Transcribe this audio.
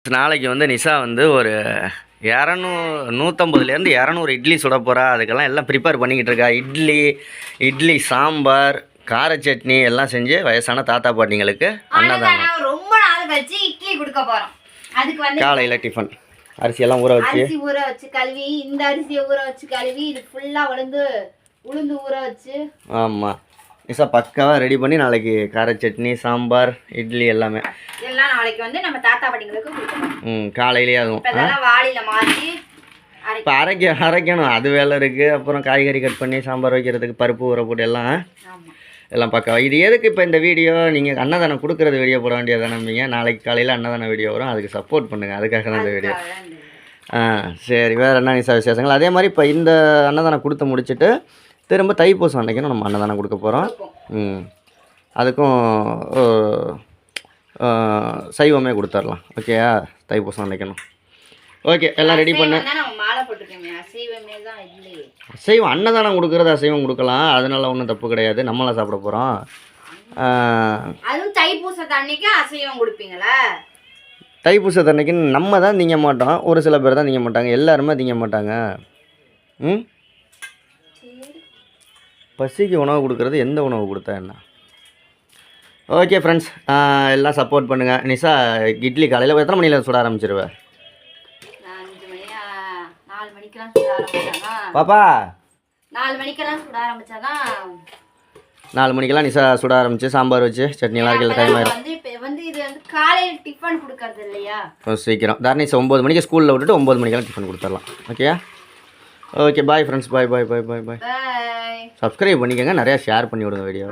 நாளைக்கு வந்து நிஷா வந்து ஒரு 150லேருந்து 200 இட்லி சுட போகிறா. அதுக்கெல்லாம் எல்லாம் ப்ரிப்பேர் பண்ணிக்கிட்டு இருக்கா. இட்லி சாம்பார் கார சட்னி எல்லாம் செஞ்சு வயசான தாத்தா பாட்டிங்களுக்கு அன்னதானம். ரொம்ப நாள் கழிச்சு இட்லி கொடுக்க போறோம். அதுக்கு வந்து காலையில் டிஃபன் அரிசியெல்லாம் ஊற வச்சு கழுவி, இந்த அரிசியை ஊற வச்சு கழுவி, இது ஃபுல்லாக உளுந்து ஊற வச்சு. ஆமாம், நிஷா பக்காவாக ரெடி பண்ணி நாளைக்கு கார சட்னி சாம்பார் இட்லி எல்லாமே எல்லாம் நாளைக்கு வந்து நம்ம தாத்தா பாட்டிங்களுக்கு கொடுக்கணும். காலையிலேயே ஆகும். வாளியில் மாற்றி இப்போ அரைக்கணும், அது வேலை இருக்குது. அப்புறம் காய்கறி கட் பண்ணி சாம்பார் வைக்கிறதுக்கு பருப்பு ஊற போட்டு எல்லாம் பக்காவா. இது எதுக்கு இப்போ இந்த வீடியோ நீங்கள் அன்னதானம் கொடுக்குறது வீடியோ போட வேண்டியதை நம்பிங்க. நாளைக்கு காலையில் அன்னதான வீடியோ வரும், அதுக்கு சப்போர்ட் பண்ணுங்கள். அதுக்காக தான் இந்த வீடியோ. சரி, வேறு என்ன நிஷா விசேஷங்கள்? அதே மாதிரி இப்போ இந்த அன்னதானம் கொடுத்து முடிச்சுட்டு திரும்ப தைப்பூசம் அன்னைக்கும் நம்ம அன்னதானம் கொடுக்க போகிறோம். அதுக்கும் சைவமே கொடுத்துடலாம். ஓகேயா? தைப்பூசம் அன்னைக்கணும். ஓகே, எல்லாம் ரெடி பண்ண. அசைவம் அன்னதானம் கொடுக்குறது அசைவம் கொடுக்கலாம், அதனால ஒன்றும் தப்பு கிடையாது. நம்மளாம் சாப்பிட போகிறோம். அதுவும் தைப்பூசத்து அன்னைக்கு அசைவம் கொடுப்பீங்களா? தைப்பூசத்து அன்னைக்கு நம்ம தான் திங்க மாட்டோம், ஒரு சில பேர் தான் திங்க மாட்டாங்க, எல்லாருமே திங்க மாட்டாங்க. பசிக்கு உணவு கொடுக்குறது எந்த உணவு கொடுத்தா என்ன? ஓகே ஃப்ரெண்ட்ஸ், எல்லாம் சப்போர்ட் பண்ணுங்கள். நிஷா இட்லி காலையில் எத்தனை மணியில் சுட ஆரம்பிச்சிருவேன்? பாப்பா 4 மணிக்கெல்லாம் சுட ஆரம்பிச்சாதான் 4 மணிக்கெல்லாம் நிஷா சுட ஆரம்பிச்சு சாம்பார் வச்சு சட்னிலாம் இருக்க டைம் ஆயிடும். இது வந்து காலையில் டிஃபன் கொடுக்கறது இல்லையா? சீக்கிரம் தர்னிஷா 9 மணிக்கு ஸ்கூலில் விட்டுட்டு 9 மணிக்கெல்லாம் டிஃபன் கொடுத்துடலாம். ஓகேயா? ஓகே, பாய் ஃப்ரெண்ட்ஸ், பாய் பாய் பாய் பாய் பாய். சப்ஸ்கிரைப் பண்ணிக்கோங்க, நிறையா ஷேர் பண்ணி விடுங்க வீடியோ.